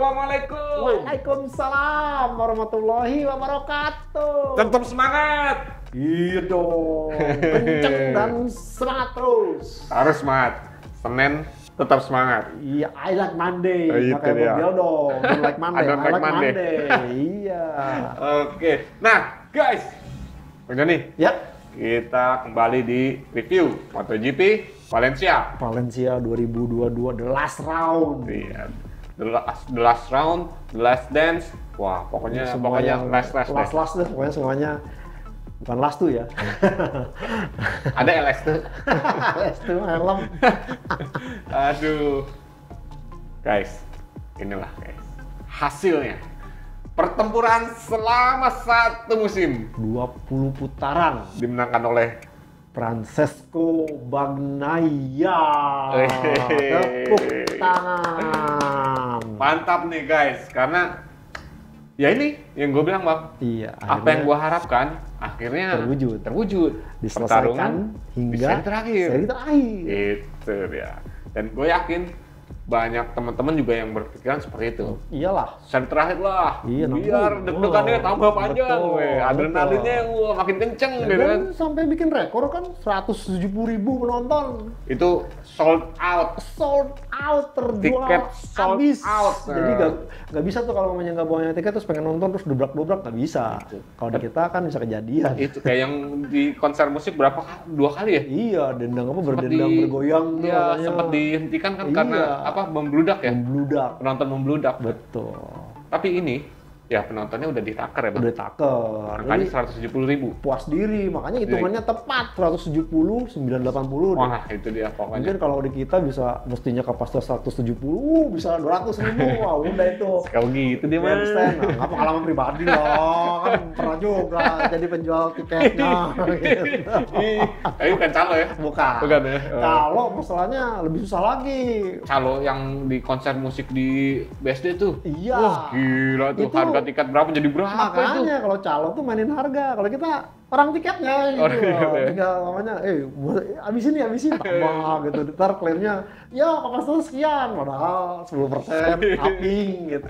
Assalamualaikum. Waalaikumsalam warahmatullahi wabarakatuh. Tetap semangat. Iya dong. Kenceng dan semangat terus. Harus semangat. Senin tetap semangat. Iya, I like Monday. Oh, itu Nggak kayak dia. Bob Dylan dong. Don't like Monday. I don't like Monday. Iya. Oke. Nah, guys. Bang Joni, Ya. kita kembali di review MotoGP Valencia. Valencia 2022 the last round. Iya. The last round, the last dance. Wah, pokoknya last deh. Pokoknya semuanya bukan last tuh ya. Ada LS tuh. last tuh helm. Aduh. Guys, inilah guys. Hasilnya. Pertempuran selama 1 musim 20 putaran dimenangkan oleh Francesco Bagnaia. Tepuk tangan. Mantap nih guys, karena ya ini yang gue bilang Bang. Iya. Apa yang gue harapkan akhirnya terwujud. Diselesaikan hingga di seri terakhir. Itu dia. Dan gue yakin banyak teman-teman juga yang berpikiran seperti itu. Iyalah. Seri terakhir lah. Iya, biar deg-degannya tambah panjang. Adrenalinnya makin kenceng gitu kan. Sampai bikin rekor kan 170.000 penonton. Itu sold out. Sold out, terjual Tiket sold habis. out. Jadi nggak bisa tuh kalau namanya nggak bawanya tiket terus pengen nonton terus dobrak-dobrak nggak bisa. Kalau di kita kan bisa kejadian. Itu kayak yang di konser musik berapa 2 kali ya? Iya, dendang berdendang bergoyang tuh. Iya, katanya. sempat dihentikan kan Iya. karena membludak ya? Membludak. Penonton membludak. Betul. Tapi ini ya penontonnya udah ditakar ya Bang? Udah taker. Angkanya 170.000. Puas diri, makanya hitungannya tepat 170, 980. Wah, itu dia pokoknya. Mungkin kalau di kita bisa mestinya kapasitas 170, bisa 200.000. Wah, udah itu. Kalau gitu dia mah. Handstand. Nah, nggak pengalaman pribadi loh. Kan pernah juga jadi penjual tiketnya. gitu. Tapi bukan calo ya? Bukan. Bukan ya? Kalau masalahnya lebih susah lagi. Calo yang di konser musik di BSD tuh. Iya. Wah, gila tuh. Itu- Harga tiket berapa jadi berapa itu? Makanya kalau calo tuh mainin harga. Kalau kita orang tiketnya gitu. Orang tiketnya. Tinggal namanya, habisin tambah gitu. Ntar klaimnya, ya kapasitas sekian. Padahal 10% upping gitu.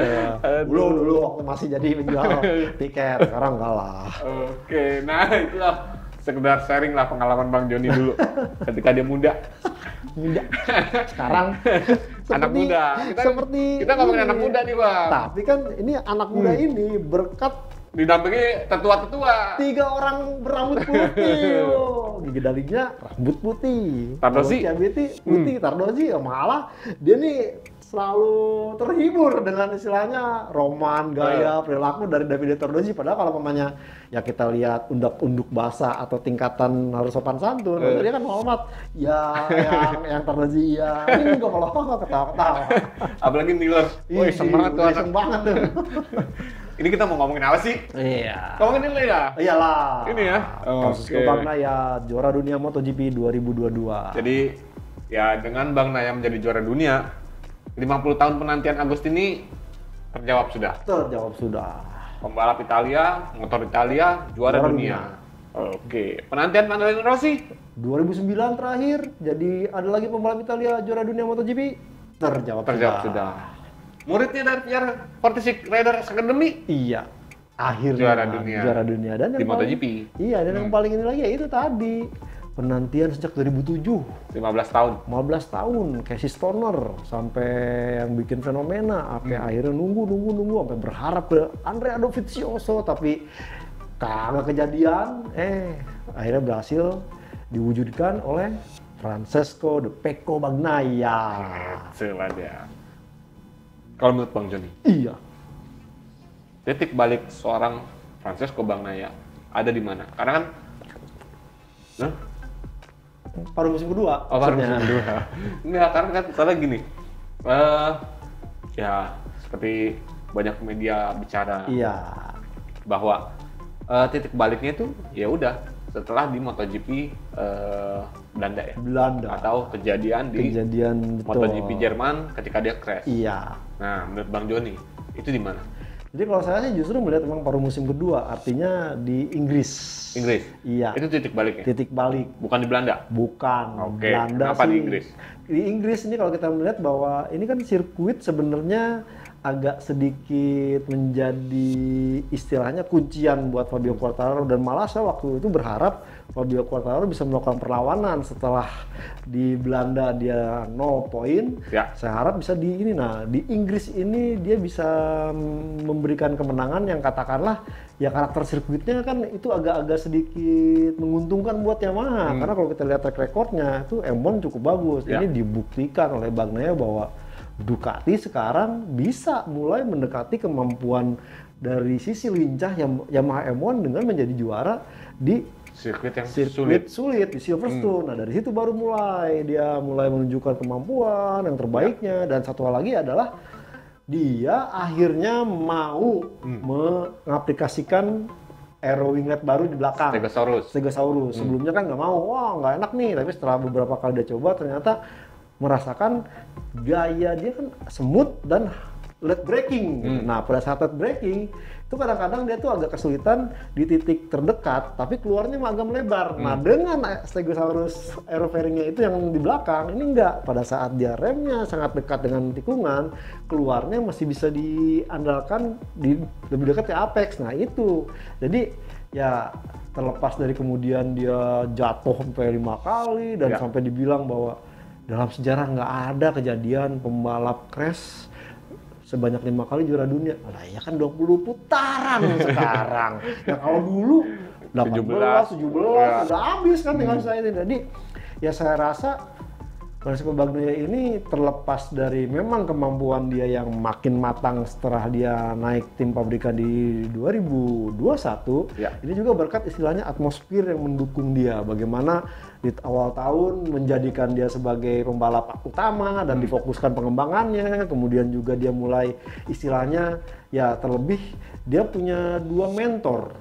Dulu waktu masih jadi penjual tiket. Sekarang enggak lah. Oke, nah itulah sekedar sharing lah pengalaman Bang Joni dulu ketika dia muda. Muda. Sekarang Anak muda. Kita ngomongin ini. anak muda nih Bang. Tapi kan ini anak muda ini berkat Didampingi tetua-tetua. 3 orang berambut putih. Gigi dalinya rambut putih. Tardozi? Putih. Tardozi ya malah dia nih selalu terhibur dengan istilahnya roman, gaya, perilaku dari Davide Tardozi. Padahal kalau mamanya ya kita lihat undak-unduk bahasa atau tingkatan harus sopan santun, dia kan hormat. Ya yang Tardozi ya. Ini juga kalau ketawa-ketawa. Apalagi Miller. Woi, semangat tuh anak. Iseng banget tuh. Ini kita mau ngomongin apa sih? Iya. Ngomongin ini ya? Iyalah. Ini ya? Francesco Bagnaia juara dunia MotoGP 2022. Jadi ya dengan Bang Naya menjadi juara dunia, 50 tahun penantian Agostini terjawab sudah. Terjawab sudah. Pembalap Italia, motor Italia, juara dunia. Oke. Penantian Valentino Rossi? 2009 terakhir, jadi ada lagi pembalap Italia juara dunia MotoGP? Terjawab sudah. Muridnya dari PR46 Riders Academy? Iya. Akhirnya juara dunia dan di yang MotoGP. Iya, dan yang paling ini lagi ya itu tadi. Penantian sejak 2007. 15 tahun. 15 tahun, Casey Stoner sampai yang bikin fenomena, sampai akhirnya nunggu sampai berharap ke Andrea Dovizioso tapi kagak kejadian. Akhirnya berhasil diwujudkan oleh Francesco De Pecco Bagnaia. Itulah dia. Kalau menurut Bang Joni, Iya. titik balik seorang Francesco Bagnaia ada di mana? Karena kan Paruh musim kedua. paruh maksudnya. musim kedua. Enggak, karena kan soalnya gini. Ya seperti banyak media bicara Iya. bahwa titik baliknya itu ya udah setelah di MotoGP Belanda ya. Belanda. Atau kejadian di betul. MotoGP Jerman ketika dia crash. Iya. Nah, menurut Bang Joni itu di mana? Jadi kalau saya sih justru melihat memang paruh musim kedua, artinya di Inggris. Inggris. Iya. Itu titik baliknya. Titik balik. Bukan di Belanda. Bukan. Oke, Belanda kenapa sih. di Inggris? Di Inggris ini kalau kita melihat bahwa ini kan sirkuit sebenarnya agak sedikit menjadi istilahnya kuncian buat Fabio Quartararo, dan malah saya waktu itu berharap Fabio Quartararo bisa melakukan perlawanan setelah di Belanda dia 0 poin. Ya. Saya harap bisa di ini, nah di Inggris ini dia bisa memberikan kemenangan yang katakanlah ya karakter sirkuitnya kan itu agak-agak sedikit menguntungkan buat Yamaha, karena kalau kita lihat track recordnya itu M1 cukup bagus. Ya. Ini dibuktikan oleh Bagnaia bahwa Ducati sekarang bisa mulai mendekati kemampuan dari sisi lincah Yamaha M1 dengan menjadi juara di sirkuit yang sulit di Silverstone. Nah dari situ baru dia mulai menunjukkan kemampuan yang terbaiknya. Dan satu hal lagi adalah dia akhirnya mau mengaplikasikan aero winglet baru di belakang. Stegosaurus. Sebelumnya kan nggak mau, wah nggak enak nih. Tapi setelah beberapa kali dia coba ternyata merasakan gaya dia kan smooth dan late braking. Nah pada saat late braking itu kadang-kadang dia tuh agak kesulitan di titik terdekat, tapi keluarnya agak melebar. Nah dengan Stegosaurus aerofairingnya itu yang di belakang ini enggak, pada saat dia remnya sangat dekat dengan tikungan, keluarnya masih bisa diandalkan lebih dekat ke apex. Nah itu jadi ya terlepas dari kemudian dia jatuh sampai 5 kali dan sampai dibilang bahwa dalam sejarah nggak ada kejadian pembalap crash sebanyak 5 kali juara dunia. Nah ya kan 20 putaran sekarang. Ya kalau dulu 18, 17 udah habis kan tinggal saya ini. Jadi ya saya rasa Francesco Bagnaia ini terlepas dari memang kemampuan dia yang makin matang setelah dia naik tim pabrikan di 2021, ini juga berkat istilahnya atmosfer yang mendukung dia. Bagaimana di awal tahun menjadikan dia sebagai pembalap utama dan difokuskan pengembangannya, kemudian juga dia mulai istilahnya ya terlebih dia punya 2 mentor,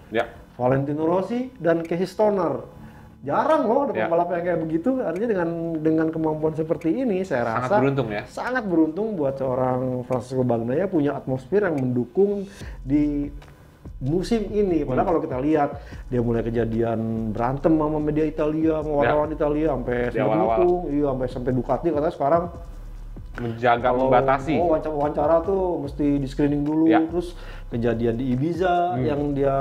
Valentino Rossi dan Casey Stoner. Jarang loh ada pembalap yang kayak begitu. Artinya dengan kemampuan seperti ini saya rasa sangat beruntung ya. Sangat beruntung buat seorang Francesco Bagnaia punya atmosfer yang mendukung di musim ini. Padahal kalau kita lihat dia mulai kejadian berantem sama media Italia, sama wartawan Italia sampai mendukung, sampai Ducati katanya sekarang menjaga membatasi. Wawancara tuh mesti di screening dulu. Terus kejadian di Ibiza yang dia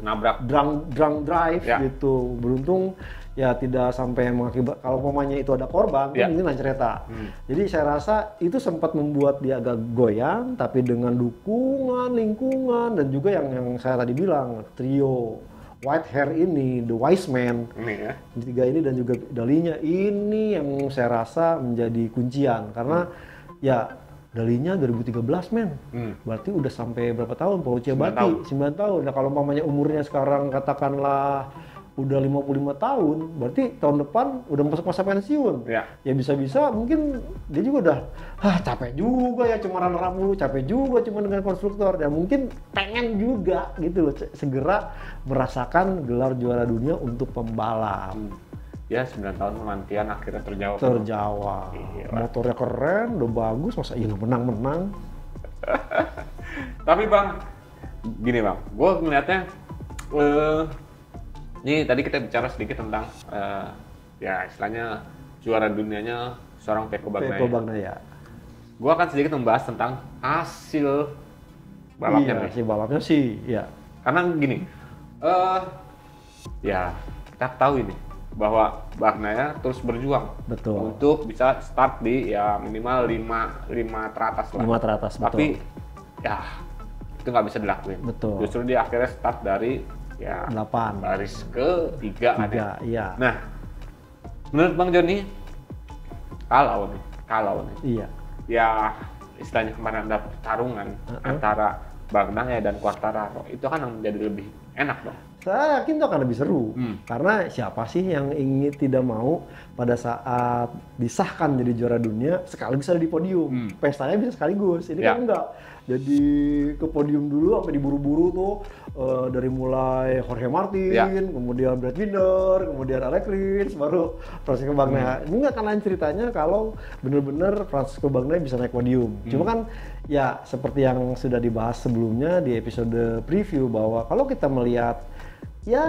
nabrak drunk drive gitu. Beruntung ya tidak sampai mengakibat, kalau umpamanya itu ada korban kan ini lain cerita. Jadi saya rasa itu sempat membuat dia agak goyang, tapi dengan dukungan lingkungan dan juga yang saya tadi bilang trio white hair ini, the wise man, tiga ini dan juga Dalinya ini yang saya rasa menjadi kuncian karena ya Dalinya 2013 men, berarti udah sampai berapa tahun? Paul Ciabatti 9 tahun. Nah kalau mamanya umurnya sekarang katakanlah udah 55 tahun, berarti tahun depan udah masuk masa pensiun. Ya bisa-bisa mungkin dia juga udah capek juga ya cuma runner-up mulu, capek juga cuma dengan konstruktor. Ya mungkin pengen juga gitu loh segera merasakan gelar juara dunia untuk pembalap. Ya 9 tahun penantian akhirnya terjawab. Motornya keren, udah bagus, masa iya menang-menang. Tapi Bang, gini Bang, gue ngeliatnya ini tadi kita bicara sedikit tentang ya istilahnya juara dunianya seorang Pecco Bagnaia. Gue akan sedikit membahas tentang hasil balapnya. Hasil balapnya sih, ya. Karena gini, ya kita tahu ini bahwa Bagnaia terus berjuang untuk bisa start di ya minimal 5 teratas lah. 5 teratas, tapi ya itu nggak bisa dilakuin. Justru dia akhirnya start dari ya 8 baris ke 3 kan ya. Nah, menurut Bang Joni kalau nih. Ya istilahnya kemarin ada pertarungan antara Bagnaia dan Quartararo, itu kan yang menjadi lebih enak dong. Saya yakin itu akan lebih seru, karena siapa sih yang ingin tidak mau pada saat disahkan jadi juara dunia sekaligus ada di podium, pestanya bisa sekaligus. Ini kan enggak, jadi ke podium dulu sampai diburu-buru tuh dari mulai Jorge Martin, kemudian Brad Binder, kemudian Alex Rins, baru Francesco Bagnaia. Ini nggak akan lain ceritanya kalau benar-benar Francesco Bagnaia bisa naik podium. Cuma kan ya seperti yang sudah dibahas sebelumnya di episode preview bahwa kalau kita melihat ya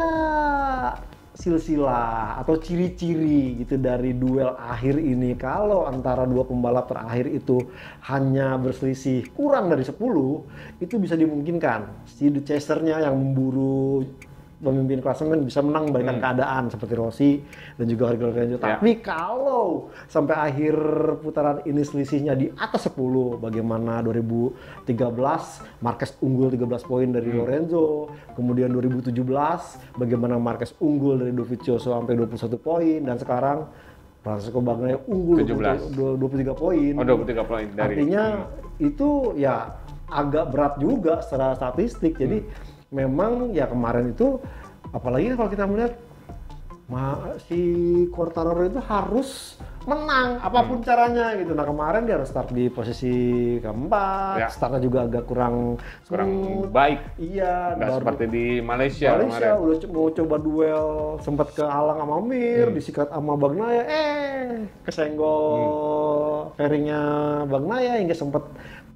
silsilah atau ciri-ciri gitu dari duel akhir ini. Kalau antara dua pembalap terakhir itu hanya berselisih kurang dari 10, itu bisa dimungkinkan si The Chaser-nya yang memburu pemimpin klasemen bisa menang membalikan keadaan seperti Rossi dan juga Jorge Lorenzo. Tapi kalau sampai akhir putaran ini selisihnya di atas 10, bagaimana 2013 Marquez unggul 13 poin dari Lorenzo, kemudian 2017 bagaimana Marquez unggul dari Dovizioso sampai 21 poin, dan sekarang Francesco Bagnaia unggul 23 poin. Oh, 23 poin dari. Artinya itu ya agak berat juga secara statistik. Jadi memang ya kemarin itu, apalagi kalau kita melihat si Quartararo itu harus menang apapun caranya gitu. Nah kemarin dia harus start di posisi keempat, startnya juga agak kurang baik. Iya, nggak seperti di Malaysia kemarin. Udah mau coba duel, sempat kehalang sama Mir, disikat sama Bagnaia, kesenggol fairingnya Bagnaia hingga sempat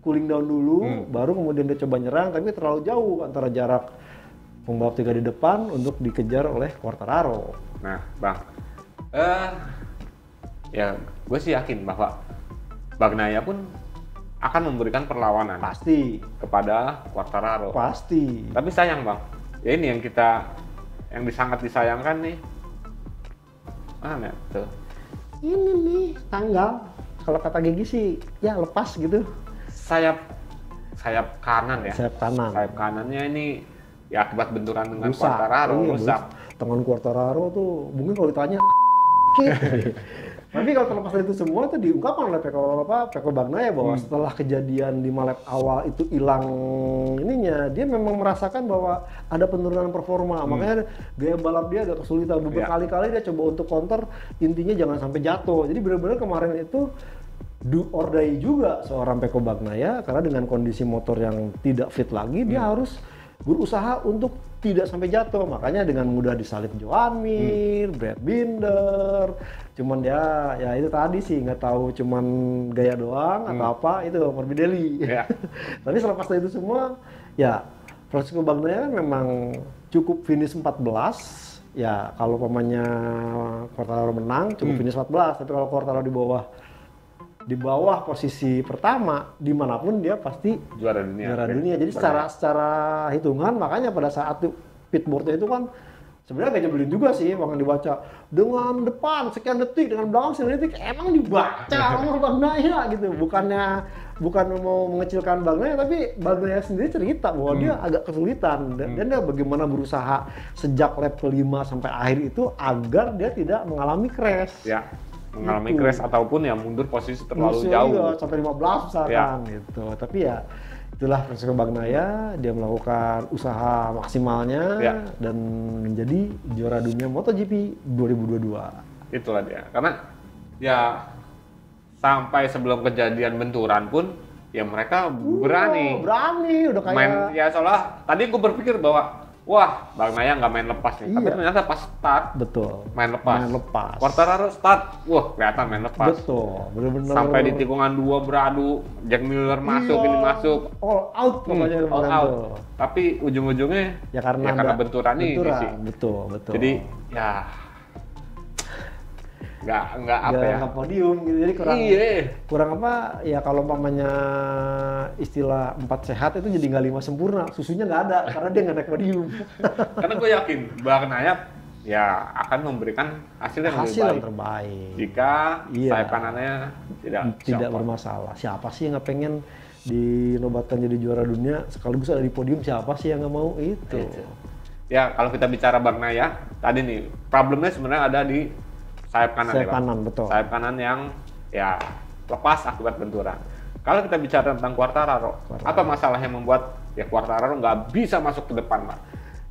cooling down dulu, baru kemudian dia coba nyerang, tapi terlalu jauh antara jarak pembalap 3 di depan untuk dikejar oleh Quartararo. Nah, Bang, ya gue sih yakin bahwa Bagnaia pun akan memberikan perlawanan pasti kepada Quartararo. Pasti. Tapi sayang, Bang, ya ini yang sangat disayangkan nih. Mana tuh? Ini nih tanggal. Kalau kata Gigi sih, ya lepas gitu. Sayap kanan ya. Sayap kanan. Sayap kanannya ini ya akibat benturan dengan Quartararo rusak. Tangan Quartararo tuh mungkin kalau ditanya tapi kalau terlepas dari itu semua itu diungkapkan oleh Pecco Bagnaia bahwa setelah kejadian di lap awal itu hilang ininya, dia memang merasakan bahwa ada penurunan performa. Makanya gaya balap dia agak kesulitan. Berkali-kali dia coba untuk counter, intinya jangan sampai jatuh. Jadi benar-benar kemarin itu do or die juga seorang Pecco Bagnaia, karena dengan kondisi motor yang tidak fit lagi, dia harus berusaha untuk tidak sampai jatuh. Makanya dengan mudah disalip Joan Mir, Brad Binder. Cuman dia ya itu tadi sih nggak tahu cuman gaya doang atau apa, itu Morbidelli. Tapi selepas itu semua ya Francesco Bagnaia kan memang cukup finish 14. Ya kalau pemainnya Quartararo menang cukup finish 14, tapi kalau Quartararo di bawah posisi pertama dimanapun dia pasti juara dunia. Jadi secara hitungan, makanya pada saat pitboardnya itu kan sebenarnya gak nyebelin juga sih, makanya dibaca dengan depan sekian detik, dengan belakang sekian detik, emang dibaca sama Bagnaia gitu. Bukan mau mengecilkan Bagnaia, tapi Bagnaia sendiri cerita bahwa dia agak kesulitan dan dia bagaimana berusaha sejak lap kelima sampai akhir itu agar dia tidak mengalami crash. Mengalami crash ataupun ya mundur posisi terlalu jauh sampai 15 misalkan gitu. Tapi ya itulah Francesco Bagnaia, dia melakukan usaha maksimalnya dan menjadi juara dunia MotoGP 2022. Itulah dia. Karena ya sampai sebelum kejadian benturan pun ya mereka berani udah kayak main. Ya soalnya tadi gue berpikir bahwa wah, Bagnaia nggak main lepas nih. Tapi ternyata pas start, main lepas. Quartararo start, wah kelihatan main lepas. Bener-bener. Sampai di tikungan 2 beradu, Jack Miller masuk, ini masuk. All out pokoknya. All out. Tapi ujung-ujungnya ya karena benturan ini sih. Betul. Jadi ya nggak podium gitu, jadi kurang apa ya, kalau umpamanya istilah 4 sehat itu jadi nggak 5 sempurna, susunya nggak ada karena dia nggak naik podium. Karena gue yakin Bagnaia ya akan memberikan hasil yang terbaik jika sayap kanannya tidak bermasalah. Siapa sih yang nggak pengen dinobatkan jadi juara dunia sekaligus ada di podium? Siapa sih yang nggak mau itu? Ya kalau kita bicara Bagnaia tadi nih, problemnya sebenarnya ada di sayap kanan, betul. Sayap kanan yang ya lepas akibat benturan. Kalau kita bicara tentang Quartararo, apa masalah yang membuat ya Quartararo nggak bisa masuk ke depan, Pak?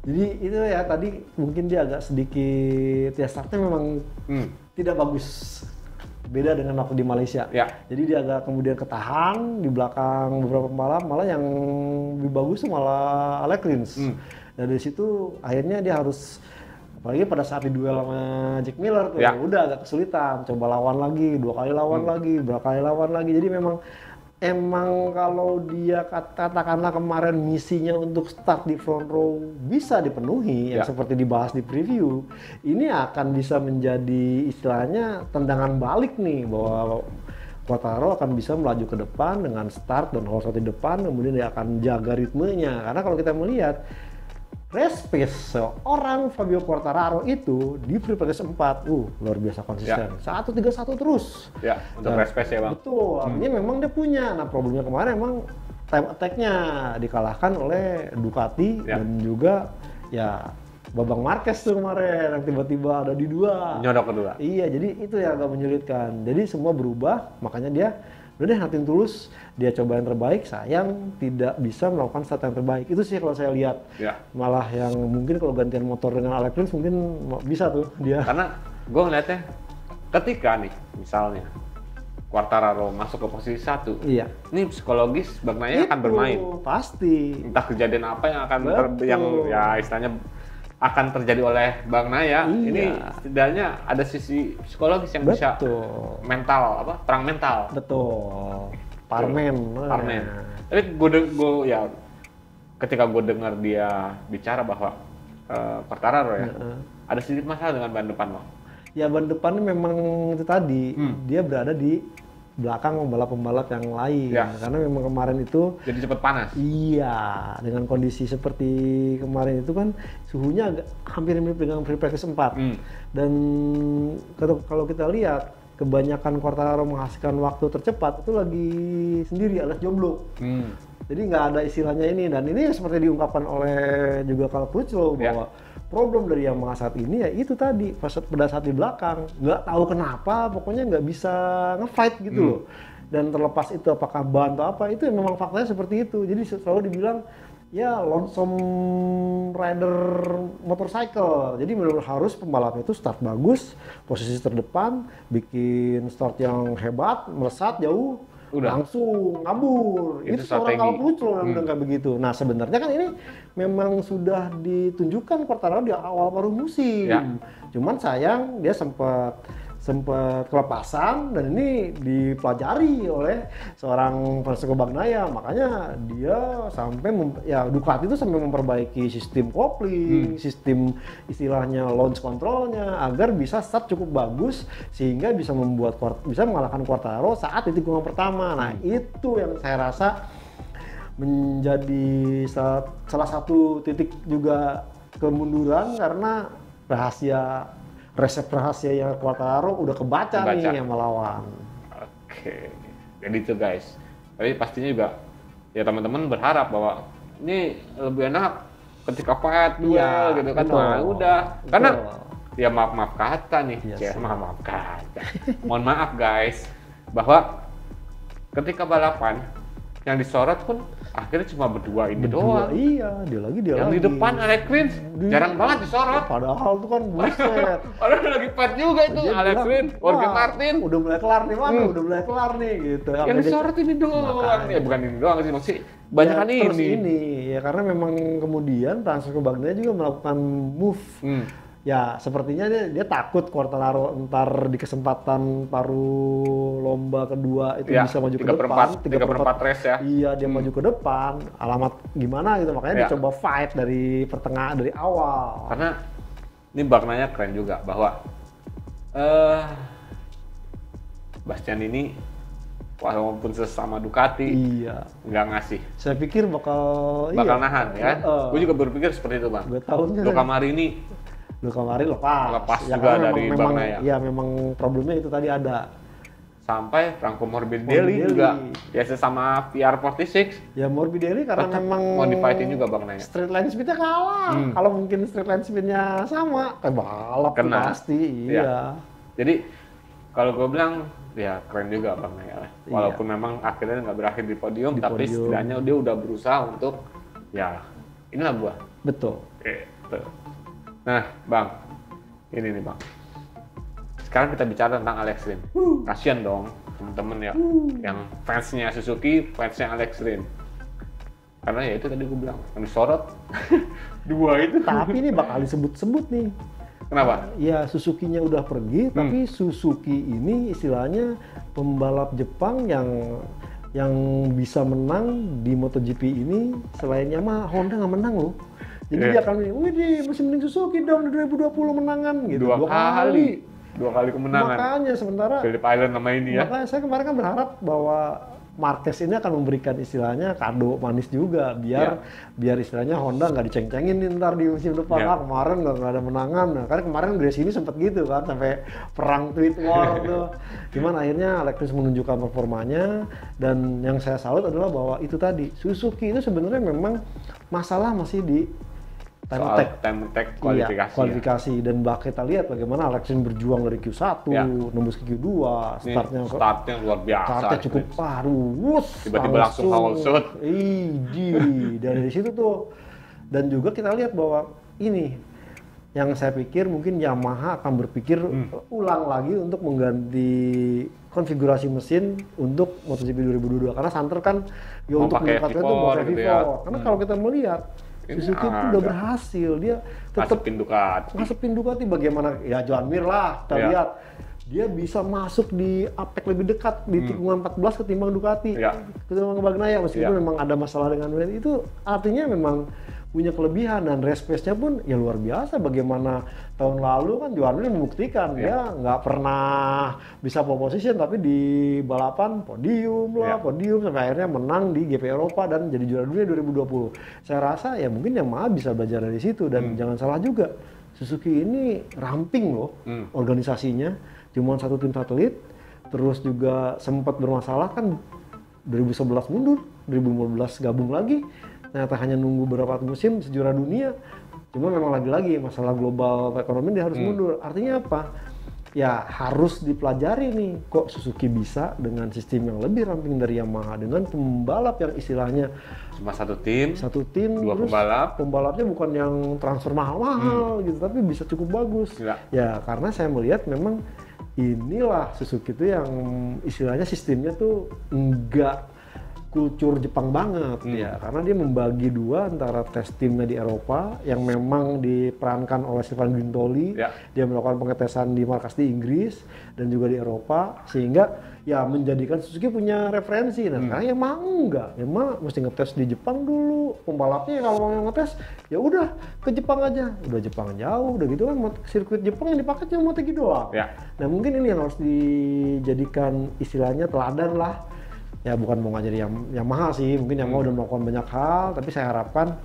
Jadi itu ya tadi mungkin dia agak sedikit ya startnya memang tidak bagus. Beda dengan waktu di Malaysia. Jadi dia agak kemudian ketahan di belakang beberapa pembalap, malah yang lebih bagus malah Alex Rins. Dan dari situ akhirnya dia harus, apalagi pada saat di duel sama Jack Miller tuh, udah agak kesulitan. Coba lawan lagi, 2 kali lawan lagi, berapa kali lawan lagi. Jadi memang emang kalau dia katakanlah kemarin misinya untuk start di front row bisa dipenuhi, yang seperti dibahas di preview, ini akan bisa menjadi istilahnya tendangan balik nih, bahwa Quartararo akan bisa melaju ke depan dengan start dan hold di depan, kemudian dia akan jaga ritmenya. Karena kalau kita melihat race pace seorang Fabio Quartararo itu di free practice 4, luar biasa konsisten. 1.31 terus. Ya, untuk race pace ya Bang. Betul, artinya memang dia punya. Nah problemnya kemarin emang time attack-nya dikalahkan oleh Ducati dan juga ya Babang Marquez tuh kemarin yang tiba-tiba ada di 2. Nyodok kedua. Iya, jadi itu yang agak menyulitkan. Jadi semua berubah, makanya dia udah deh nothing tulus, dia coba yang terbaik, sayang tidak bisa melakukan start yang terbaik. Itu sih kalau saya lihat. Malah yang mungkin kalau gantian motor dengan Alex Rins mungkin bisa tuh dia. Karena gue ngeliatnya ketika nih misalnya Quartararo masuk ke posisi 1, ini psikologis Bagnaia akan bermain. Pasti. Entah kejadian apa yang akan yang ya istilahnya akan terjadi oleh Bagnaia. Ini setidaknya ada sisi psikologis yang bisa mental, perang mental. Betul. Parmen. Tapi gue ya ketika gue dengar dia bicara bahwa Quartararo ya ada sedikit masalah dengan ban depan Bang. Ya ban depan memang itu tadi, dia berada di belakang pembalap-pembalap yang lain, karena memang kemarin itu jadi cepat panas. Iya, dengan kondisi seperti kemarin itu kan suhunya hampir mirip dengan free practice 4. Dan kalau kita lihat kebanyakan Quartararo menghasilkan waktu tercepat itu lagi sendiri alias jomblo. Jadi nggak ada istilahnya ini, dan ini seperti diungkapkan oleh juga Cal Crutchlow bahwa problem dari Yamaha saat ini ya itu tadi, pada saat di belakang nggak tahu kenapa pokoknya nggak bisa nge-fight gitu loh. Dan terlepas itu apakah ban atau apa, itu memang faktanya seperti itu. Jadi selalu dibilang ya lonesome rider motorcycle. Jadi benar-benar harus pembalapnya itu start bagus, posisi terdepan, bikin start yang hebat, melesat jauh, langsung kabur. Itu seorang Cal Crutchlow yang udah kayak begitu. Nah sebenarnya kan ini memang sudah ditunjukkan Quartararo di awal paruh musim. Cuman sayang dia sempat kelepasan, dan ini dipelajari oleh seorang Francesco Bagnaia. Makanya dia sampai Ducati itu sampai memperbaiki sistem kopling, sistem istilahnya launch controlnya agar bisa start cukup bagus sehingga bisa mengalahkan Quartararo saat di tikungan pertama. Nah itu yang saya rasa menjadi salah satu titik juga kemunduran, karena resep rahasia yang Quartararo udah kebaca nih yang melawan. Oke, jadi itu guys. Tapi pastinya juga ya teman-teman berharap bahwa ini lebih enak ketika fight duel gitu kan. Nah, udah. Karena ya maaf kata nih, maaf kata. Mohon maaf guys, bahwa ketika balapan yang disorot pun akhirnya cuma berdua doang. Iya, dia lagi. Yang di depan Alex Rins jarang banget disorot. Padahal tuh kan buset. Padahal lagi fight juga itu Alex Rins, Jorge Martin. Udah mulai kelar nih, udah mulai kelar nih gitu. Yang disorot ini doang. Ya bukan ini doang sih, maksudnya banyak kan ini. Ya karena memang kemudian Francesco Bagnaia juga melakukan move. Ya sepertinya dia takut Quartararo ntar di kesempatan paruh lomba kedua itu bisa maju ke depan. 3/4 race ya. Iya, dia maju ke depan. Alamat gimana gitu, makanya dia coba fight dari pertengahan, dari awal. Karena ini Bagnaia keren juga bahwa Bastian ini walaupun sesama Ducati nggak ngasih. Saya pikir bakal nahan ya. Gue juga berpikir seperti itu Bang. Luca Marini kemarin lepas ya, juga dari Bagnaia. Iya memang problemnya itu tadi ada. Sampai Franco Morbidelli juga ya sesama PR46. Ya Morbidelli karena memang mau di-fightin juga Bagnaia. Straight line speed-nya kalah. Kalau mungkin straight line speed-nya sama, balap pasti. Iya. Jadi kalau gue bilang ya keren juga Bagnaia. Walaupun memang akhirnya nggak berakhir di podium, tapi setidaknya dia udah berusaha untuk ya inilah gua. Betul. Gitu. Nah, Bang, ini nih Bang. Sekarang kita bicara tentang Alex Rins. Kasian dong temen-temen ya, yang fansnya Suzuki, fansnya Alex Rins. Karena ya itu tadi gue bilang, yang disorot dua itu. Tapi ini bakal disebut-sebut nih. Kenapa? Ya Suzuki-nya udah pergi, tapi Suzuki ini istilahnya pembalap Jepang yang yang bisa menang di MotoGP ini selain Yamaha, Honda nggak menang loh. Jadi dia akan, wih masih mending Suzuki dong di 2020 menangan gitu. Dua kali kemenangan. Makanya sementara Phillip Island nama ini ya. Makanya saya kemarin kan berharap bahwa Marquez ini akan memberikan istilahnya kado manis juga biar istilahnya Honda nggak diceng-cengin nih ntar di musim depan. Kemarin nggak ada menangan. Nah, karena kemarin Gresini ini sempat gitu kan sampai perang tweet war tuh. Cuman akhirnya Alex Rins menunjukkan performanya, dan yang saya salut adalah bahwa itu tadi Suzuki itu sebenarnya memang masalah masih di time attack kualifikasi. Dan kita lihat bagaimana Alex Rins berjuang dari Q1 nembus ke Q2, startnya luar biasa, startnya cukup parus, tiba-tiba langsung whole shot. Dari situ tuh. Dan juga kita lihat bahwa ini yang saya pikir mungkin Yamaha akan berpikir ulang lagi untuk mengganti konfigurasi mesin untuk MotoGP 2022, karena Santer kan untuk meningkatkan itu mau pakai V4. Karena kalau kita melihat Suzuki itu udah berhasil, dia tetap ngasepin Ducati. Bagaimana ya Joan Mir lah, kita lihat dia bisa masuk di APEC lebih dekat di tikungan 14 ketimbang Ducati, ketimbang Bagnaia, meskipun memang ada masalah dengan itu, artinya memang punya kelebihan. Dan race pace-nya pun ya luar biasa. Bagaimana tahun lalu kan Joan Mir membuktikan dia nggak pernah bisa pole position, tapi di balapan podium sampai akhirnya menang di GP Eropa dan jadi juara dunia 2020. Saya rasa ya mungkin Yamaha bisa belajar dari situ. Dan jangan salah juga, Suzuki ini ramping loh organisasinya, cuma satu tim satelit, terus juga sempat bermasalah kan 2011 mundur, 2015 gabung lagi. Ternyata hanya nunggu beberapa musim juara dunia. Cuma memang lagi-lagi masalah global ekonomi dia harus mundur. Artinya apa? Ya harus dipelajari nih, kok Suzuki bisa dengan sistem yang lebih ramping dari Yamaha, dengan pembalap yang istilahnya cuma satu tim, dua terus pembalapnya bukan yang transfer mahal-mahal gitu, tapi bisa cukup bagus. Ya karena saya melihat memang inilah Suzuki itu yang istilahnya sistemnya tuh enggak kultur Jepang banget ya, karena dia membagi dua antara tes timnya di Eropa yang memang diperankan oleh Stefano Gintoli, dia melakukan pengetesan di markas di Inggris dan juga di Eropa, sehingga ya menjadikan Suzuki punya referensi. Nah sekarang ya mau enggak, ya mau mesti ngetes di Jepang dulu, pembalapnya kalau mau ngetes ya udah ke Jepang aja, udah Jepang jauh, udah gitu kan sirkuit Jepang yang dipakai cuma MotoGP doang. Nah mungkin ini yang harus dijadikan istilahnya teladan lah. Ya bukan mau ngajari Yamaha sih, mungkin Yamaha udah melakukan banyak hal, tapi saya harapkan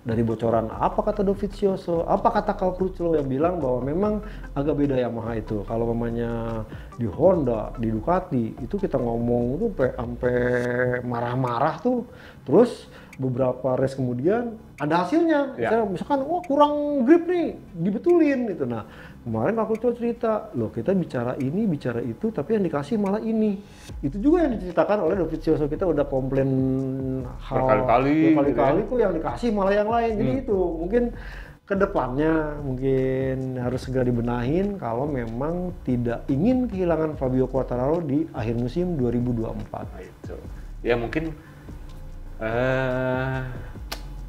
dari bocoran apa kata Dovizioso, apa kata Cal Crutchlow yang bilang bahwa memang agak beda Yamaha itu. Kalau namanya di Honda, di Ducati, itu kita ngomong tuh sampai marah-marah tuh, terus beberapa race kemudian ada hasilnya. Misalkan, wah kurang grip nih, dibetulin gitu. Nah kemarin Cal Crutchlow cerita, loh kita bicara ini, bicara itu, tapi yang dikasih malah ini. Itu juga yang diceritakan oleh Dovizioso, kita udah komplain berkali-kali kok yang dikasih malah yang lain. Jadi itu mungkin kedepannya mungkin harus segera dibenahin kalau memang tidak ingin kehilangan Fabio Quartararo di akhir musim 2024. Itu. Ya mungkin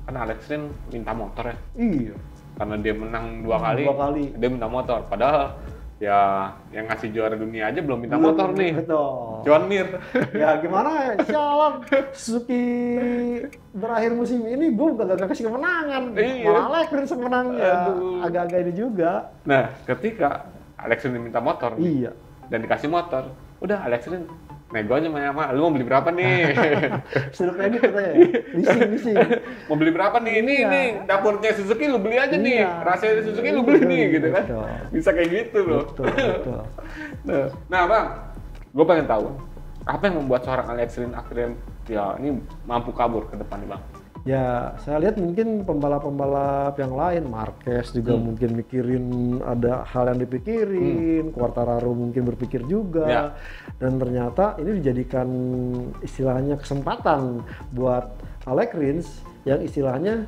kan Alex Rins minta motor ya. Iya. Karena dia menang dua kali, dia minta motor. Padahal ya yang ngasih juara dunia aja belum minta motor nih. Betul. Joan Mir. Ya gimana ya, sialan Suzuki berakhir musim ini gue gak kasih kemenangan. Malah Alex Rins menangnya. Agak-agak ini juga. Nah ketika Alex Rins minta motor dan dikasih motor, udah Alex Rins nego aja sama Yamaha, lu mau beli berapa nih? Sudah kredit katanya, leasing. Mau beli berapa nih? Ini dapurnya Suzuki lu beli aja nih, rahasia Suzuki lu beli nih, gitu kan? Bisa kayak gitu loh. Betul. Nah bang, gue pengen tahu apa yang membuat seorang Alex Rins akhirnya ya ini mampu kabur ke depan nih bang? Ya, saya lihat mungkin pembalap-pembalap yang lain, Marquez juga mungkin mikirin ada hal yang dipikirin, Quartararo mungkin berpikir juga, dan ternyata ini dijadikan istilahnya kesempatan buat Alex Rins yang istilahnya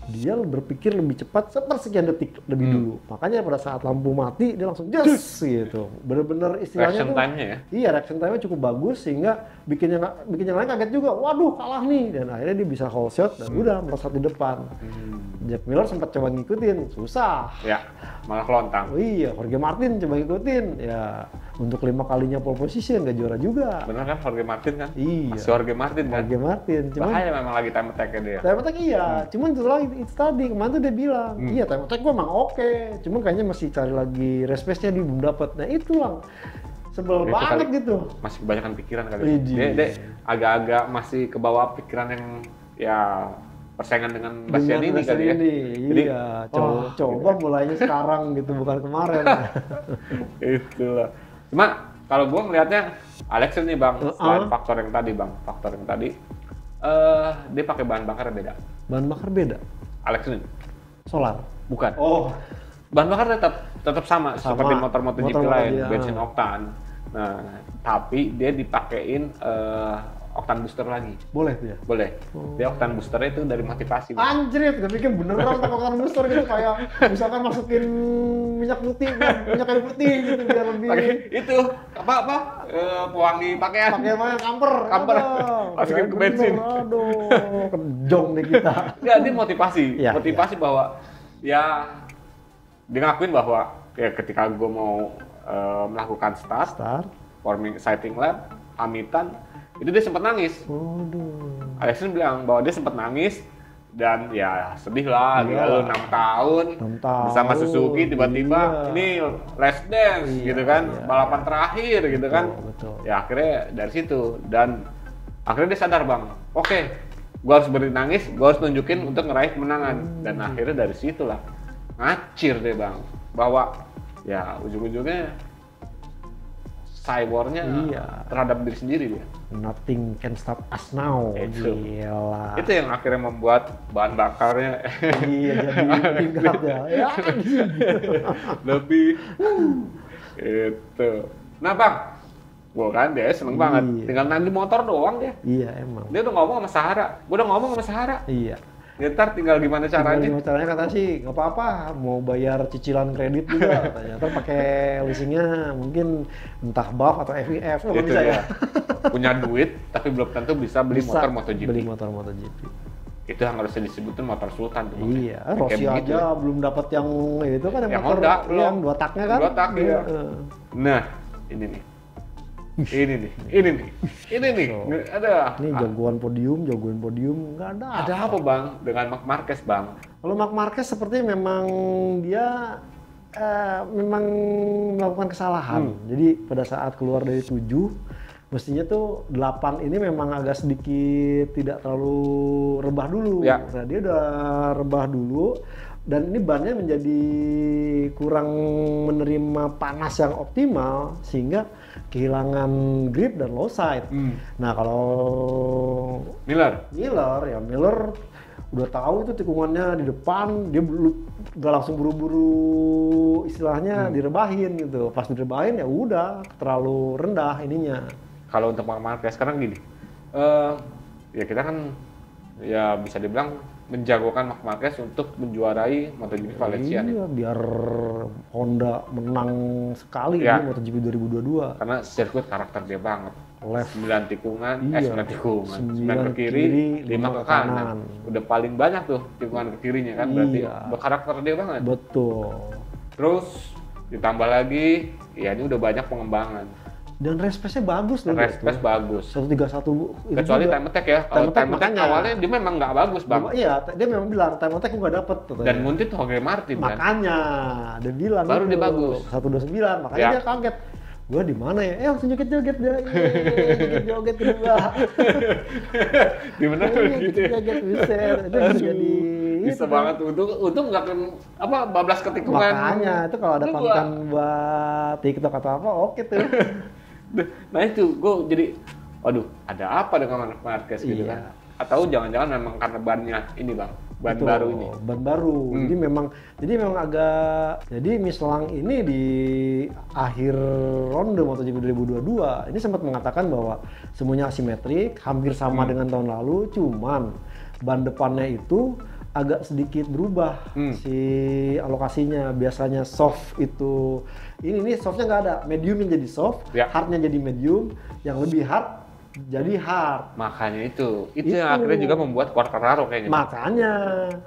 dia berpikir lebih cepat sepersekian detik lebih dulu. Makanya pada saat lampu mati dia langsung just gitu. Bener-bener istilahnya reaction time-nya ya? Iya, reaction time-nya cukup bagus sehingga bikin yang lain kaget juga. Waduh, kalah nih. Dan akhirnya dia bisa whole shot dan udah melesat di depan. Jack Miller sempat coba ngikutin, susah. Ya, malah kelontang. Oh iya, Jorge Martin coba ngikutin. Ya, untuk 5 kalinya pole position nggak juara juga. Benar kan, Jorge Martin kan? Iya. Masih Jorge Martin kan? Jorge Martin. Cuman, bahaya memang lagi time attack-nya dia. Time attack iya, cuman itu tadi kemarin tuh dia bilang, iya time attack gue emang oke, cuman kayaknya masih cari lagi respect-nya dia belum dapat. Nah itu lah, sebel banget gitu. Masih kebanyakan pikiran kali. Dia agak-agak masih ke bawah pikiran yang ya persaingan dengan Bastianini kali ya. Jadi, iya, coba mulainya sekarang gitu, bukan kemarin. Itulah. Cuma kalau gua ngelihatnya Alexson nih Bang, selain faktor yang tadi, dia pakai bahan bakar beda. Bahan bakar beda? Alexson Solar? Bukan. Oh. Bahan bakar tetap sama seperti motor MotoGP lain, bensin oktan. Nah, tapi dia dipakein oktan booster lagi. Boleh tuh ya? Boleh. Dia oktan boosternya itu dari motivasi. Anjrit, gue pikir beneran pakai oktan booster gitu, kayak misalkan masukin minyak kayu putih gitu biar lebih. Itu apa pewangi pakaian. Pakai apa? Kamper. Masukin ke bensin. Aduh, kejong deh kita. Ya, dia motivasi. Motivasi bahwa ya dia ngakuin bahwa ya ketika gue mau melakukan start, forming sighting lap, pamitan, itu dia sempat nangis. Alexson bilang bahwa dia sempat nangis dan ya sedih lah, lalu 6 tahun bersama Suzuki tiba-tiba ini last dance gitu kan, balapan terakhir gitu kan. Ya akhirnya dari situ dan akhirnya dia sadar Bang, oke, gua harus berhenti nangis, gua harus tunjukin untuk ngeraih kemenangan dan akhirnya dari situlah ngacir deh Bang, bahwa ya ujung-ujungnya cybornya terhadap diri sendiri dia. Nothing can stop us now. Gila. Itu yang akhirnya membuat bahan bakarnya jadi tingkat ya. Lebih itu. Nah Bang, gua kan dia seneng banget. Tinggal nanti motor doang dia. Iya emang. Dia udah ngomong sama Sahara. Gua udah ngomong sama Sahara. Iya. Ntar tinggal gimana caranya? Kata sih nggak apa-apa, mau bayar cicilan kredit juga katanya. Ntar pakai leasingnya mungkin entah BAF atau FIF, nggak bisa ya. Punya duit tapi belum tentu bisa beli motor MotoGP. Beli motor MotoGP. Itu yang harusnya disebutin motor sultan tuh. Iya, Rossi aja belum dapat yang itu kan yang motor Honda, yang 2 taknya kan. 2 tak ya. Nah, ini nih. Ini nih. Ada. Ini jagoan podium, nggak ada. Ada apa Bang dengan Marc Marquez Bang? Kalau Marc Marquez sepertinya memang dia memang melakukan kesalahan. Jadi pada saat keluar dari 7, mestinya tuh 8 ini memang agak sedikit tidak terlalu rebah dulu. Ya. Nah dia udah rebah dulu. Dan ini bannya menjadi kurang menerima panas yang optimal sehingga kehilangan grip dan low side. Nah kalau Miller udah tahu itu tikungannya di depan, dia udah langsung buru-buru istilahnya direbahin gitu. Pas direbahin ya udah terlalu rendah ininya. Kalau untuk Marc Marquez sekarang gini, ya kita kan ya bisa dibilang menjagokan Marc Marquez untuk menjuarai MotoGP Valencia nih. Biar Honda menang sekali di MotoGP 2022. Karena sirkuit karakter dia banget. 9 tikungan, 9 ke kiri, 5 ke kanan. Udah paling banyak tuh tikungan ke kirinya kan, berarti berkarakter dia banget. Betul. Terus ditambah lagi, ya ini udah banyak pengembangan. Dan race-pace-nya bagus loh. Race-pace bagus. 131 kecuali time attack ya. Kalau time attack awalnya dia memang nggak bagus Bang. Iya, dia memang bilang time attack gua dapet. Dan nguntit Jorge Martin kan. Makanya dia bilang baru dia bagus. 129, makanya dia kaget. Gua di mana ya? Langsung joget-joget dia. Joget kedua. Di mana gitu ya? Joget bisa. Itu jadi bisa banget. Untung nggak bablas ketikungan. Makanya itu kalau ada konten buat TikTok atau apa, oke tuh. Nah itu gue jadi, waduh, ada apa dengan Marc Marquez gitu kan? Atau jangan-jangan memang karena bannya ini Bang, ban baru ini. Ban baru. Jadi memang agak, jadi Michelin ini di akhir ronde MotoGP 2022 ini sempat mengatakan bahwa semuanya asimetrik, hampir sama dengan tahun lalu, cuman ban depannya itu agak sedikit berubah si alokasinya. Biasanya soft itu ini softnya nggak ada, medium yang jadi soft, hardnya jadi medium, yang lebih hard jadi hard. Makanya itu yang akhirnya juga membuat Quartararo kayaknya. Makanya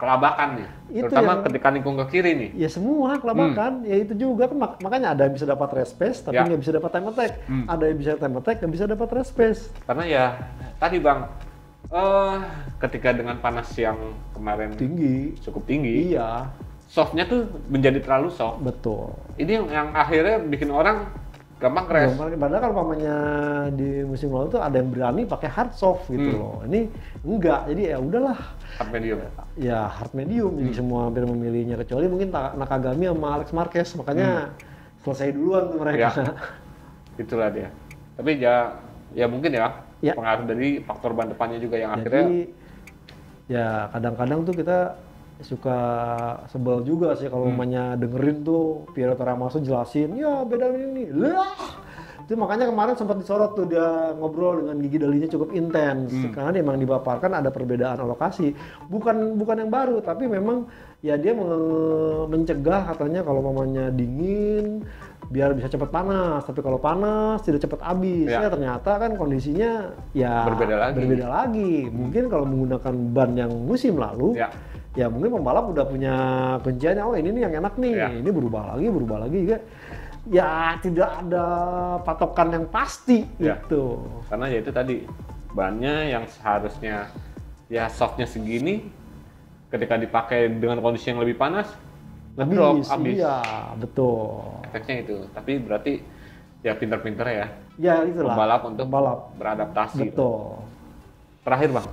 kelabakan nih. Terutama ketika nikung ke kiri nih. Ya semua kelabakan, ya itu juga kan makanya ada yang bisa dapat race pace tapi nggak bisa dapat time attack. Ada yang bisa time attack nggak bisa dapat race pace. Karena ya tadi Bang, ketika dengan panas yang kemarin cukup tinggi. Iya. Softnya tuh menjadi terlalu soft. Betul. Ini yang akhirnya bikin orang gampang crash. Padahal kalau pamannya di musim lalu tuh ada yang berani pakai hard soft gitu loh. Ini enggak, jadi ya udahlah. Hard medium. Ya hard medium, jadi semua hampir memilihnya kecuali mungkin Nakagami sama Alex Marquez, makanya selesai duluan tuh mereka. Ya, itulah dia. Tapi ya mungkin ya pengaruh dari faktor ban depannya juga yang akhirnya. Jadi ya kadang-kadang tuh kita suka sebel juga sih kalau mamanya dengerin tuh Piero Toramaso jelasin ya beda ini lah itu makanya kemarin sempat disorot tuh dia ngobrol dengan Gigi Dalinya cukup intens karena dia memang dipaparkan ada perbedaan alokasi bukan yang baru tapi memang ya dia mencegah katanya kalau mamanya dingin biar bisa cepat panas tapi kalau panas tidak cepat habis ya ternyata kan kondisinya ya berbeda lagi. Mungkin kalau menggunakan ban yang musim lalu ya mungkin pembalap udah punya kunciannya, oh ini nih yang enak nih, ini berubah lagi juga. Ya tidak ada patokan yang pasti gitu. Karena ya itu tadi, bannya yang seharusnya ya softnya segini, ketika dipakai dengan kondisi yang lebih panas, habis. Iya, betul. Efeknya itu, tapi berarti ya pinter-pinter ya. Ya itulah. Pembalap untuk beradaptasi. Betul. Terakhir Bang.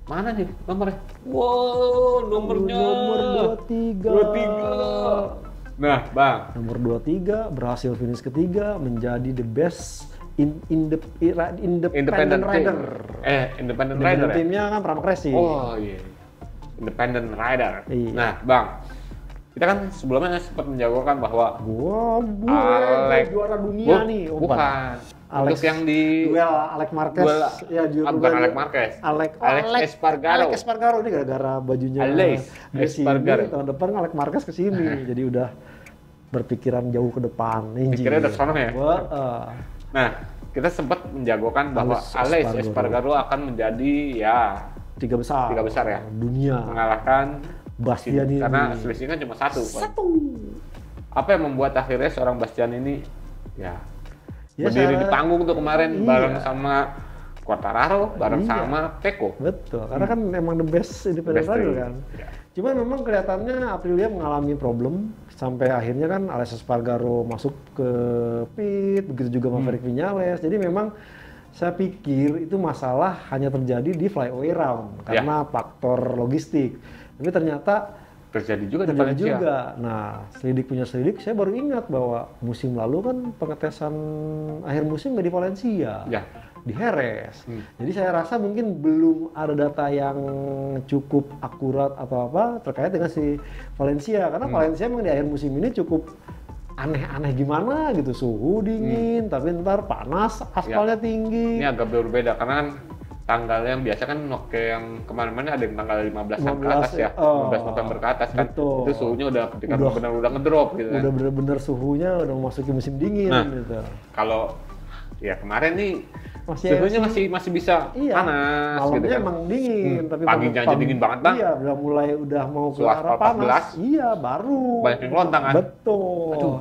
Mana nih nomornya? Wow, nomornya nomor 23. Nah, Bang. Nomor 23 berhasil finish ketiga menjadi the best independent rider. Independent rider. Timnya kan Pramac Racing. Oh iya. Independent rider. Iya. Nah, Bang. Kita kan sebelumnya sempat menjagokan bahwa Alex juara dunia nih. Bukan. Alex untuk yang di duel Alex Marquez. Bukan Alex Marquez. Alex Espargaro ini gara-gara bajunya Alex Espargaro. Tahun depan Alex Marquez ke sini. Jadi udah berpikiran jauh ke depan. Pikirnya udah sono ya. Nah, kita sempat menjagokan bahwa Alex Espargaro akan menjadi ya tiga besar ya dunia. Mengalahkan Bastianini. Karena selisihnya cuma satu. Apa yang membuat akhirnya seorang Bastianini berdiri di panggung tuh kemarin bareng sama Quartararo, bareng sama Pecco. Betul, karena kan memang the best independent rider kan. Cuma memang kelihatannya Aprilia mengalami problem sampai akhirnya kan Alex Espargaro masuk ke pit, begitu juga Maverick Viñales. Jadi memang saya pikir itu masalah hanya terjadi di flyaway round karena faktor logistik. Tapi ternyata terjadi juga di Valencia. Nah, punya selidik, saya baru ingat bahwa musim lalu kan pengetesan akhir musim nggak di Valencia, di Jerez. Jadi saya rasa mungkin belum ada data yang cukup akurat atau apa terkait dengan si Valencia, karena Valencia memang di akhir musim ini cukup aneh-aneh gimana gitu, suhu dingin, tapi ntar panas, aspalnya tinggi. Ini agak berbeda karena kan tanggal yang biasa kan yang kemarin-kemarin ada yang tanggal 15 ke atas ya, 15 November ke atas kan. Betul. Itu suhunya udah ketika benar-benar udah ngedrop gitu kan. Udah bener-bener suhunya udah memasuki musim dingin gitu. Kalau ya kemarin nih suhunya masih bisa panas malamnya gitu kan. Emang dingin, tapi paginya aja dingin banget Bang. Iya, udah mau ke arah panas. Iya, baru. Banyak yang lontang kan. Betul. Aduh.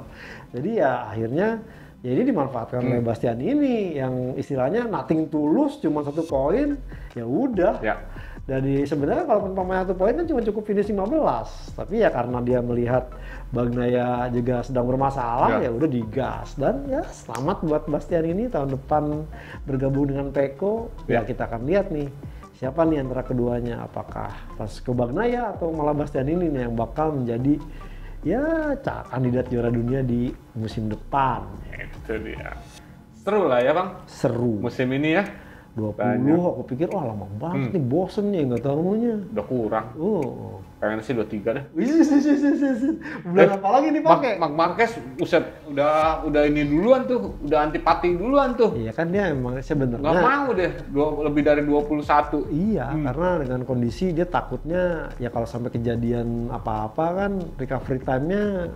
Jadi ya akhirnya jadi dimanfaatkan oleh Bastianini yang istilahnya nothing tulus, cuma 1 poin, ya udah. Jadi sebenarnya kalau pemain 1 poin kan cuma cukup finish 15, tapi ya karena dia melihat Bagnaia juga sedang bermasalah, ya udah digas. Dan ya selamat buat Bastianini tahun depan bergabung dengan Pecco. Ya kita akan lihat nih siapa nih antara keduanya, apakah Francesco Bagnaia atau malah Bastianini nih yang bakal menjadi kandidat juara dunia di musim depan. Itu dia. Seru lah ya Bang. Seru. Musim ini ya. 20, aku pikir lama banget nih, bosen nih, nggak tahunya. Udah kurang. Pengen sih 23 deh. Bulan apa lagi nih pakai? Marc Marquez udah ini duluan tuh, udah antipati duluan tuh. Iya kan dia emang sebenarnya. Nggak mau deh, lebih dari 21. Iya, karena dengan kondisi dia takutnya ya kalau sampai kejadian apa-apa kan recovery time-nya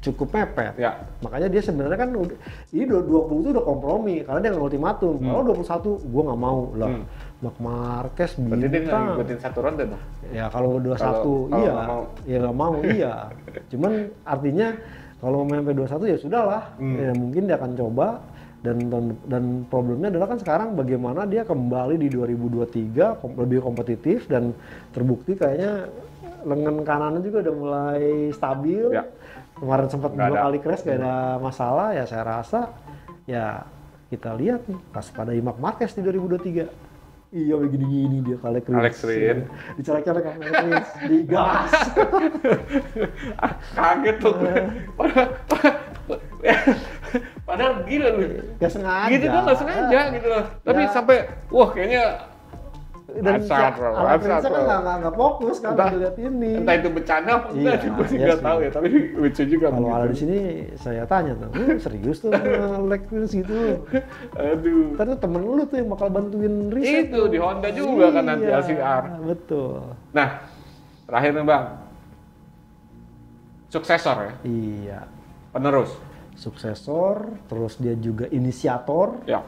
cukup mepet. Ya. Makanya dia sebenarnya kan ini 20 itu udah kompromi karena dia nggak ultimatum. Kalau 21 gue nggak mau lah. Marc Marquez bintang. Berarti dia ngikutin 1 ronde dong? Ya kalau 21 iya, ya nggak mau iya. Cuman artinya kalau main sampai 21 ya sudahlah. Ya, mungkin dia akan coba dan problemnya adalah kan sekarang bagaimana dia kembali di 2023 lebih kompetitif dan terbukti kayaknya lengan kanannya juga udah mulai stabil. Ya. Kemarin sempat 2 kali crash gak ada masalah ya, saya rasa ya kita lihat nih pas pada Marc Marquez di 2023. Iya begini-gini dia Alex Rins. Dicolek-colek sama Alex Rins, digas. Kaget tuh. Padahal gila lu. Gak sengaja. Gitu kan gak sengaja gitu loh. Tapi sampai wah kayaknya dan Alex Rins kan nggak fokus kan lihat ini. Entah itu bercanda apa enggak sih, gue sih nggak tahu ya. Tapi lucu juga. Kalau ada di sini saya tanya tuh, serius tuh Alex Rins gitu. Aduh. Ternyata temen lu tuh yang bakal bantuin riset. Itu di Honda juga kan nanti LCR. Betul. Nah, terakhir nih Bang, suksesor ya. Iya. Penerus. Suksesor, terus dia juga inisiator. Ya.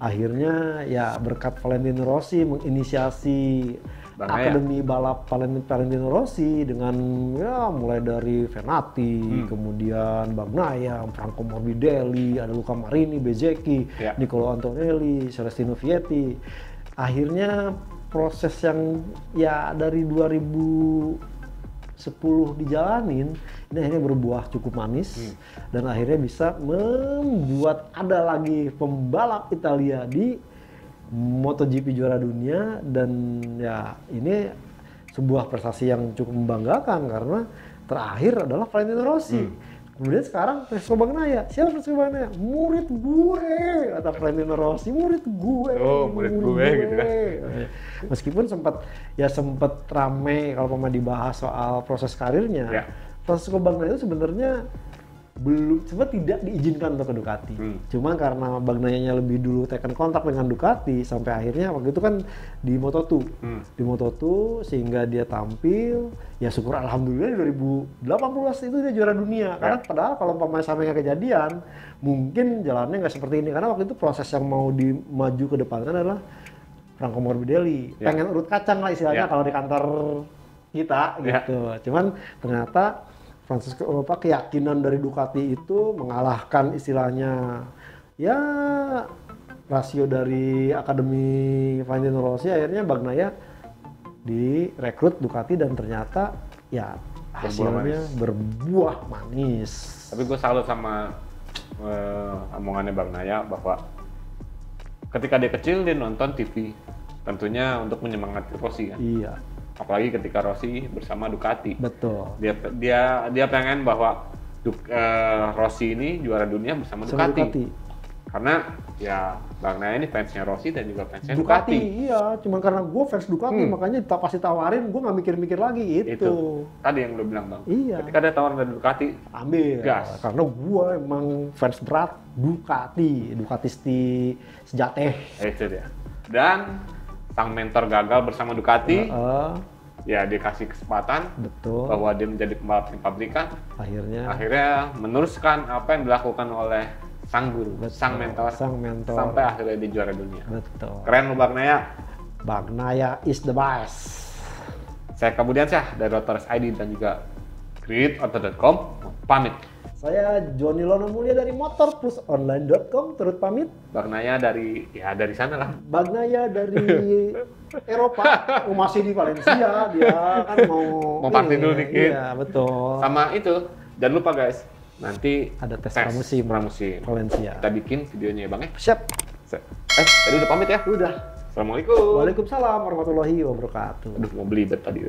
Akhirnya ya berkat Valentino Rossi menginisiasi akademi balap Valentino Rossi dengan ya mulai dari Venati, kemudian Bagnaia, Franco Morbidelli, ada Luca Marini, Bezzecchi, Nicolo Antonelli, Celestino Vietti. Akhirnya proses yang ya dari 2010 dijalanin ini akhirnya berbuah cukup manis dan akhirnya bisa membuat ada lagi pembalap Italia di MotoGP juara dunia dan ya ini sebuah prestasi yang cukup membanggakan karena terakhir adalah Valentino Rossi. Kemudian sekarang Francesco Bagnaia. Siapa Francesco Bagnaia? Murid gue, kata Valentino Rossi. Murid gue. Oh, murid gue gitu kan. Meskipun sempat rame kalau pernah dibahas soal proses karirnya. Ya. Francesco Bagnaia itu sebenarnya tidak diizinkan untuk ke Ducati. Cuma karena Bagnaia-nya lebih dulu tekan kontrak dengan Ducati sampai akhirnya waktu itu kan di Moto2. Di Moto2 sehingga dia tampil, ya syukur alhamdulillah di 2018 itu dia juara dunia. Karena padahal kalau pemain sampai kejadian, mungkin jalannya nggak seperti ini. Karena waktu itu proses yang mau dimaju ke depannya adalah Franco Morbidelli. Pengen urut kacang lah istilahnya kalau di kantor kita gitu. Cuman ternyata Francesco keyakinan dari Ducati itu mengalahkan istilahnya ya rasio dari akademi Valentino Rossi, akhirnya Bagnaia direkrut Ducati dan ternyata ya hasilnya berbuah manis. Tapi gue salut sama omongannya Bagnaia bahwa ketika dia kecil dia nonton TV tentunya untuk menyemangati Rossi kan. Iya. Apalagi ketika Rossi bersama Ducati. Betul. Dia pengen bahwa Rossi ini juara dunia bersama Ducati. Karena ya Bagnaia ini fansnya Rossi dan juga fansnya Ducati. Iya, cuma karena gue fans Ducati makanya pasti tawarin, gue nggak mikir-mikir lagi itu. Tadi yang lo bilang Bang. Iya. Ketika ada tawaran dari Ducati, ambil. Gas. Karena gue emang fans berat Ducati, Ducatisti sejati. Itu dia. Dan sang mentor gagal bersama Ducati, ya dia kasih kesempatan bahwa dia menjadi pembalap pabrikan. Akhirnya meneruskan apa yang dilakukan oleh sang guru, sang mentor, sampai akhirnya dia juara dunia. Betul. Keren lu Bagnaia. Bagnaia is the best. Saya Kabudian Syah dari Rotaris ID dan juga createauto.com pamit. Saya Joni Lono Mulia dari motorplusonline.com turut pamit. Bagnaia dari sana lah. Bagnaia dari Eropa, masih di Valencia, dia kan mau party dulu dikit. Iya, betul. Sama itu, jangan lupa guys, nanti ada tes pramusim Valencia. Kita bikin videonya ya Bang ya. Siap. Tadi udah pamit ya? Udah. Assalamualaikum. Waalaikumsalam warahmatullahi wabarakatuh. Aduh, mau beli bet tadi.